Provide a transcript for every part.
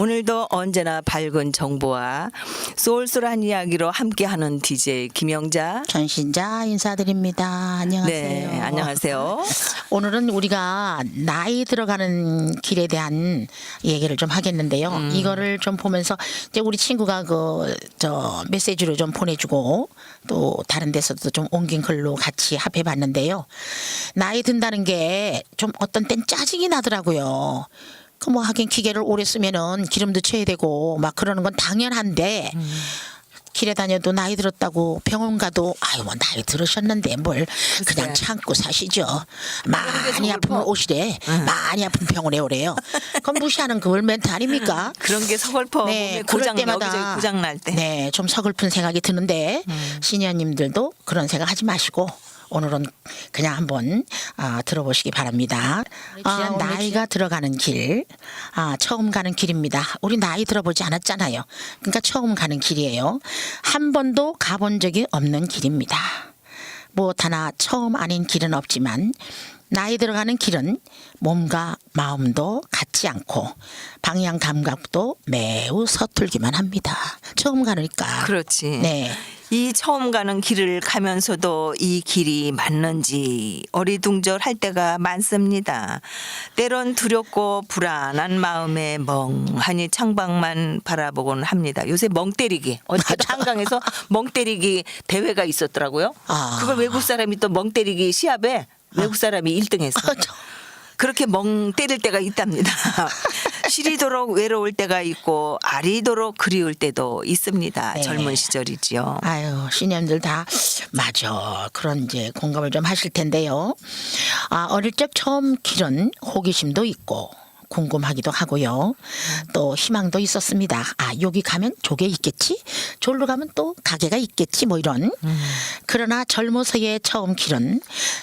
오늘도 언제나 밝은 정보와 쏠쏠한 이야기로 함께하는 DJ 김영자. 전신자 인사드립니다. 안녕하세요. 네, 안녕하세요. 오늘은 우리가 나이 들어가는 길에 대한 얘기를 좀 하겠는데요. 이거를 좀 보면서 이제 우리 친구가 저 메시지로 좀 보내주고 또 다른 데서도 좀 옮긴 글로 같이 합해봤는데요. 나이 든다는 게 좀 어떤 땐 짜증이 나더라고요. 그 뭐 하긴 기계를 오래 쓰면은 기름도 쳐야 되고 막 그러는 건 당연한데 길에 다녀도 나이 들었다고 병원 가도 아유 뭐 나이 들으셨는데 뭘 그냥 참고 사시죠. 많이 아프면 오시래. 많이 아픈 병원에 오래요. 그건 무시하는 그걸 멘트 아닙니까? 그런 게 서글퍼. 네, 몸에 고장 그럴 때마다 여기저기 고장 날 때. 네, 좀 서글픈 생각이 드는데 시니어님들도 그런 생각 하지 마시고 오늘은 그냥 한번 들어보시기 바랍니다. 나이가 들어가는 길, 처음 가는 길입니다. 우리 나이 들어보지 않았잖아요. 그러니까 처음 가는 길이에요. 한 번도 가본 적이 없는 길입니다. 뭐 하나 처음 아닌 길은 없지만 나이 들어가는 길은 몸과 마음도 같지 않고 방향 감각도 매우 서툴기만 합니다. 처음 가니까. 그렇지. 네. 이 처음 가는 길을 가면서도 이 길이 맞는지 어리둥절할 때가 많습니다. 때론 두렵고 불안한 마음에 멍하니 창밖만 바라보곤 합니다. 요새 멍 때리기. 어제 한강에서 멍 때리기 대회가 있었더라고요. 그걸 외국 사람이 또 멍 때리기 시합에 외국 사람이 1등했어. 그렇게 멍 때릴 때가 있답니다. 시리도록 외로울 때가 있고 아리도록 그리울 때도 있습니다. 네. 젊은 시절이지요. 아유, 시니어들 다 맞아. 그런 이제 공감을 좀 하실 텐데요. 어릴 적 처음 길은 호기심도 있고 궁금하기도 하고요. 또 희망도 있었습니다. 여기 가면 조개 있겠지? 저기로 가면 또 가게가 있겠지? 뭐 이런. 그러나 젊어서의 처음 길은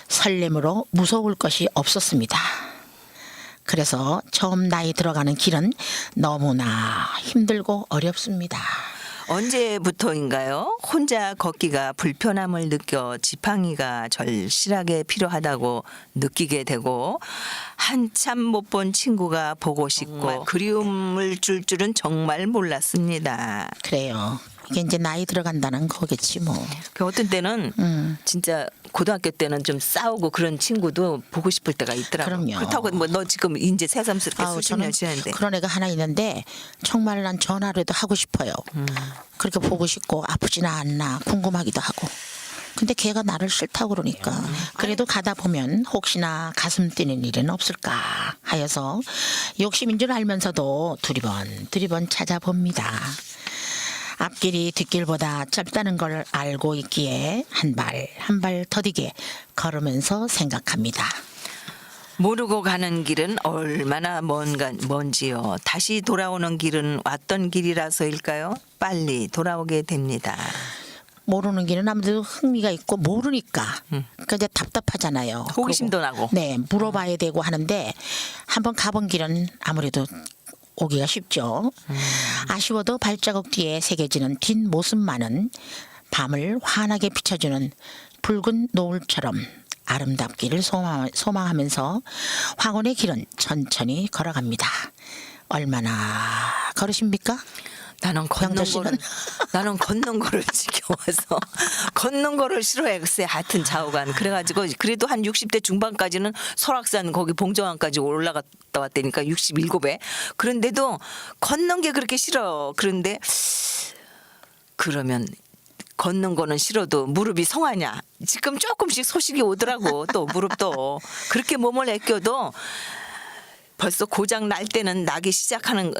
설렘으로 무서울 것이 없었습니다. 그래서 처음 나이 들어가는 길은 너무나 힘들고 어렵습니다. 언제부터인가요? 혼자 걷기가 불편함을 느껴 지팡이가 절실하게 필요하다고 느끼게 되고 한참 못 본 친구가 보고 싶고 그리움을 줄 줄은 정말 몰랐습니다. 그래요. 이게 이제 나이 들어간다는 거겠지 뭐. 그 어떤 때는 진짜 고등학교 때는 좀 싸우고 그런 친구도 보고 싶을 때가 있더라고요. 그럼요. 그렇다고 뭐 너 지금 이제 새삼스럽게 수십 저는 년 지났는데 그런 애가 하나 있는데 정말 난 전화라도 하고 싶어요. 그렇게 보고 싶고 아프지나 않나 궁금하기도 하고. 근데 걔가 나를 싫다고 그러니까 그래도 가다 보면 혹시나 가슴 뛰는 일은 없을까 하여서 욕심인 줄 알면서도 두리번 찾아봅니다. 앞길이 뒷길보다 짧다는 걸 알고 있기에 한 발 더디게 걸으면서 생각합니다. 모르고 가는 길은 얼마나 먼지요. 다시 돌아오는 길은 왔던 길이라서일까요? 빨리 돌아오게 됩니다. 모르는 길은 아무래도 흥미가 있고 모르니까 그러니까 이제 답답하잖아요. 호기심도 그리고, 나고. 네, 물어봐야 되고 하는데 한번 가본 길은 아무래도 오기가 쉽죠. 아쉬워도 발자국 뒤에 새겨지는 뒷모습만은 밤을 환하게 비춰주는 붉은 노을처럼 아름답기를 소망하면서 황혼의 길은 천천히 걸어갑니다. 얼마나 걸으십니까? 나는 걷는 거를 지겨워서 걷는 거를 싫어해. 글쎄 하여튼 좌우간 그래가지고 그래도 한 60대 중반까지는 설악산 거기 봉정항까지 올라갔다 왔다니까 67에. 그런데도 걷는 게 그렇게 싫어. 그런데 그러면 걷는 거는 싫어도 무릎이 성하냐. 지금 조금씩 소식이 오더라고. 또 무릎도 그렇게 몸을 아껴도 벌써 고장 날 때는 나기 시작하는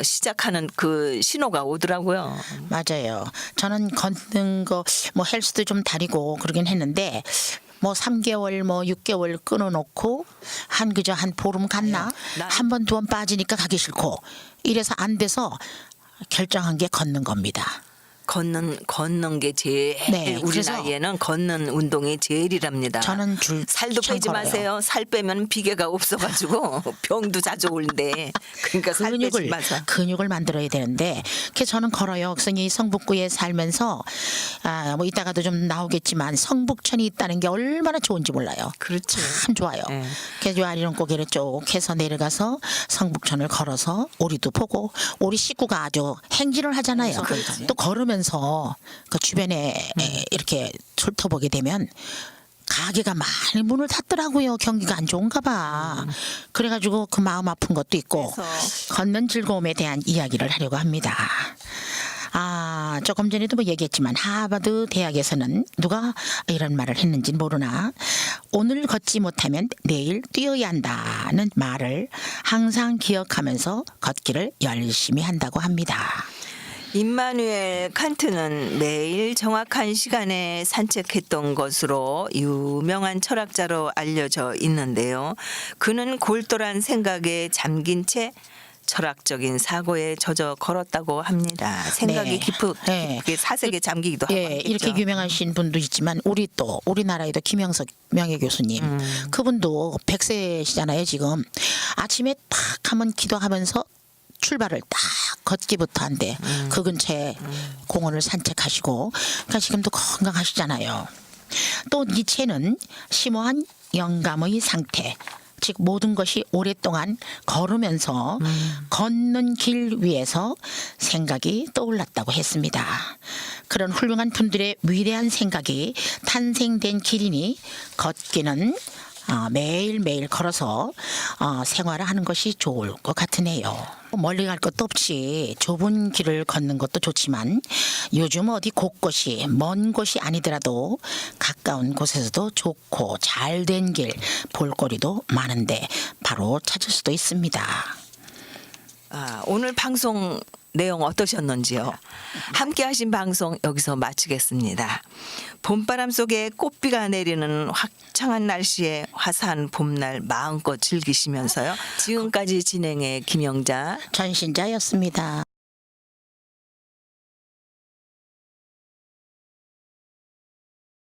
그 신호가 오더라고요. 맞아요. 저는 걷는 거 뭐 헬스도 좀 다니고 그러긴 했는데 뭐 3개월 뭐 6개월 끊어놓고 그저 한 보름 갔나 한 번 두 번 빠지니까 가기 싫고 이래서 안 돼서 결정한 게 걷는 겁니다. 걷는 게 제일 네, 우리 그래서 나이에는 걷는 운동이 제일이랍니다. 저는 줄 살도 참 빼지 걸어요. 마세요. 살 빼면 비계가 없어가지고 병도 자주 올대. 그러니까 살 빼지 마세요. 근육을 만들어야 되는데 그래서 저는 걸어요. 그래서 이 성북구에 살면서 뭐 이따가도 좀 나오겠지만 성북천이 있다는 게 얼마나 좋은지 몰라요. 그렇죠. 참 좋아요. 네. 그래서 아리랑 고개를 쭉 해서 내려가서 성북천을 걸어서 오리도 보고 우리 식구가 아주 행진을 하잖아요. 또 걸으면서 그 주변에 이렇게 훑어보게 되면 가게가 많이 문을 닫더라고요. 경기가 안 좋은가 봐. 그래가지고 그 마음 아픈 것도 있고 그래서 걷는 즐거움에 대한 이야기를 하려고 합니다. 조금 전에도 뭐 얘기했지만 하버드 대학에서는 누가 이런 말을 했는지 모르나 오늘 걷지 못하면 내일 뛰어야 한다는 말을 항상 기억하면서 걷기를 열심히 한다고 합니다. 임마누엘 칸트는 매일 정확한 시간에 산책했던 것으로 유명한 철학자로 알려져 있는데요. 그는 골똘한 생각에 잠긴 채 철학적인 사고에 젖어 걸었다고 합니다. 생각이 네. 네. 깊게 사색에 잠기기도 하고. 예, 이렇게 유명하신 분도 있지만 우리나라에도 김영석 명예교수님 그분도 100세시잖아요 지금. 아침에 딱 한번 기도하면서 출발을 딱 걷기부터 한대. 그 근처에 공원을 산책하시고 그러니까 지금도 건강하시잖아요. 또 니체는 심오한 영감의 상태 즉 모든 것이 오랫동안 걸으면서 걷는 길 위에서 생각이 떠올랐다고 했습니다. 그런 훌륭한 분들의 위대한 생각이 탄생된 길이니 걷기는 매일매일 걸어서 생활을 하는 것이 좋을 것 같으네요. 멀리 갈 것도 없이 좁은 길을 걷는 것도 좋지만 요즘 어디 곳곳이 먼 곳이 아니더라도 가까운 곳에서도 좋고 잘된 길 볼거리도 많은데 바로 찾을 수도 있습니다. 오늘 방송 내용 어떠셨는지요? 함께 하신 방송 여기서 마치겠습니다. 봄바람 속에 꽃비가 내리는 화창한 날씨에 화사한 봄날 마음껏 즐기시면서요. 지금까지 진행의 김영자 전신자였습니다.